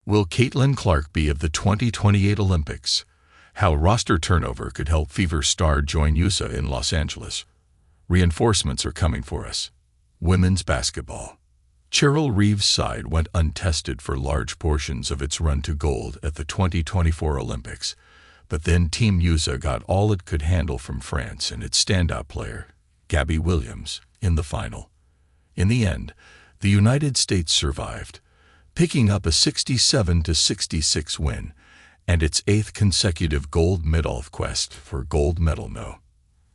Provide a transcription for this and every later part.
Will Caitlin Clark be of the 2028 Olympics? How roster turnover could help Fever star join USA in Los Angeles. Reinforcements are coming for us. Women's basketball. Cheryl Reeves' side went untested for large portions of its run to gold at the 2024 Olympics, but then Team USA got all it could handle from France and its standout player, Gabby Williams, in the final. In the end, the United States survived, picking up a 67-66 win and its 8th consecutive gold medal quest for gold medal. No.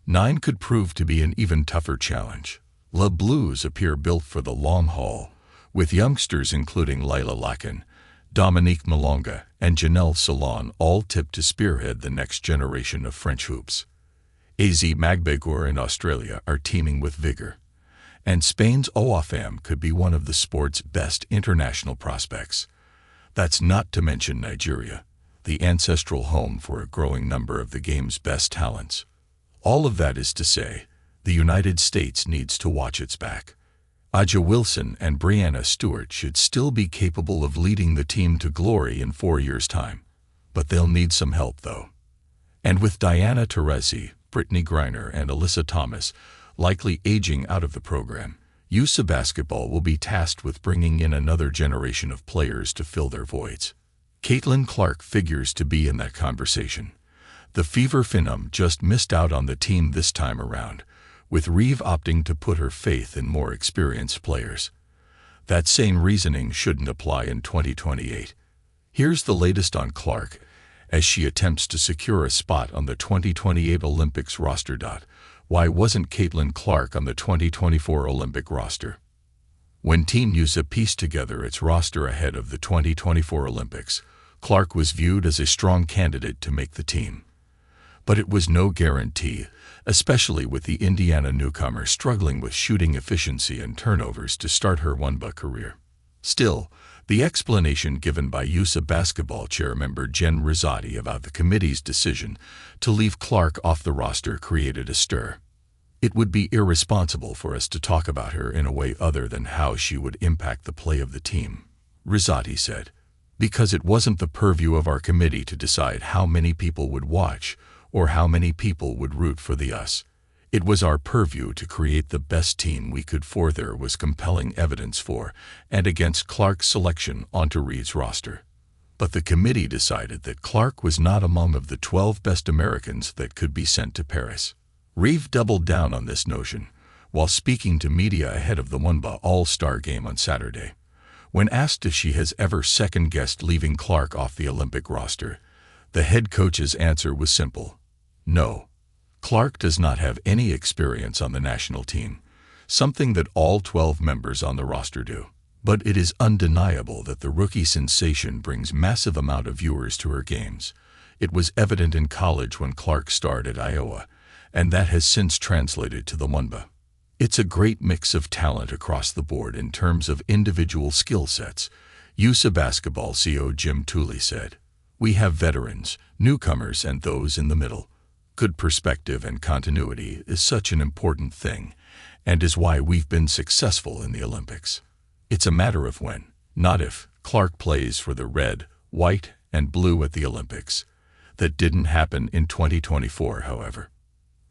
9 could prove to be an even tougher challenge. Le Blues appear built for the long haul, with youngsters including Lila Lakin, Dominique Malonga, and Janelle Salon all tipped to spearhead the next generation of French hoops. AZ Magbegor in Australia are teeming with vigor, and Spain's OAFAM could be one of the sport's best international prospects. That's not to mention Nigeria, the ancestral home for a growing number of the game's best talents. All of that is to say, the United States needs to watch its back. Aja Wilson and Brianna Stewart should still be capable of leading the team to glory in 4 years' time, but they'll need some help though. And with Diana Taurasi, Brittany Griner, and Alyssa Thomas likely aging out of the program, USA basketball will be tasked with bringing in another generation of players to fill their voids. Caitlin Clark figures to be in that conversation. The Fever Phenom just missed out on the team this time around, with Reeve opting to put her faith in more experienced players. That same reasoning shouldn't apply in 2028. Here's the latest on Clark, as she attempts to secure a spot on the 2028 Olympics roster. Why wasn't Caitlin Clark on the 2024 Olympic roster? When Team USA pieced together its roster ahead of the 2024 Olympics, Clark was viewed as a strong candidate to make the team. But it was no guarantee, especially with the Indiana newcomer struggling with shooting efficiency and turnovers to start her WNBA career. Still, the explanation given by USA basketball chair member Jen Rizzotti about the committee's decision to leave Clark off the roster created a stir. It would be irresponsible for us to talk about her in a way other than how she would impact the play of the team, Rizzotti said, because it wasn't the purview of our committee to decide how many people would watch or how many people would root for the US. It was our purview to create the best team we could, for there was compelling evidence for and against Clark's selection onto Reeves' roster. But the committee decided that Clark was not among of the 12 best Americans that could be sent to Paris. Reeve doubled down on this notion while speaking to media ahead of the WNBA All-Star game on Saturday. When asked if she has ever second-guessed leaving Clark off the Olympic roster, the head coach's answer was simple: no. Clark does not have any experience on the national team, something that all 12 members on the roster do. But it is undeniable that the rookie sensation brings massive amount of viewers to her games. It was evident in college when Clark starred at Iowa, and that has since translated to the WNBA. It's a great mix of talent across the board in terms of individual skill sets, USA basketball CEO Jim Tooley said. We have veterans, newcomers, and those in the middle. Good perspective and continuity is such an important thing, and is why we've been successful in the Olympics. It's a matter of when, not if, Clark plays for the red, white, and blue at the Olympics. That didn't happen in 2024, however.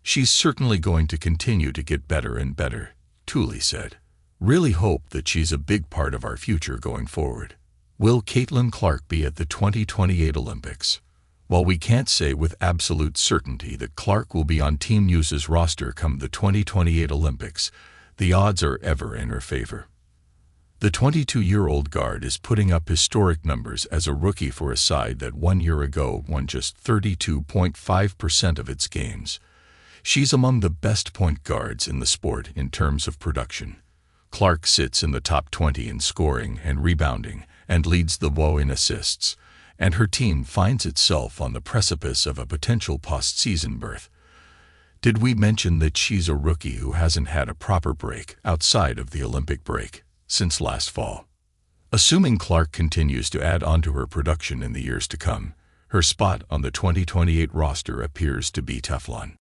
She's certainly going to continue to get better and better, Tooley said. Really hope that she's a big part of our future going forward. Will Caitlin Clark be at the 2028 Olympics? While we can't say with absolute certainty that Clark will be on Team USA's roster come the 2028 Olympics, the odds are ever in her favor. The 22-year-old guard is putting up historic numbers as a rookie for a side that 1 year ago won just 32.5% of its games. She's among the best point guards in the sport in terms of production. Clark sits in the top 20 in scoring and rebounding and leads the WO in assists, and her team finds itself on the precipice of a potential postseason berth. Did we mention that she's a rookie who hasn't had a proper break outside of the Olympic break since last fall? Assuming Clark continues to add on to her production in the years to come, her spot on the 2028 roster appears to be Teflon.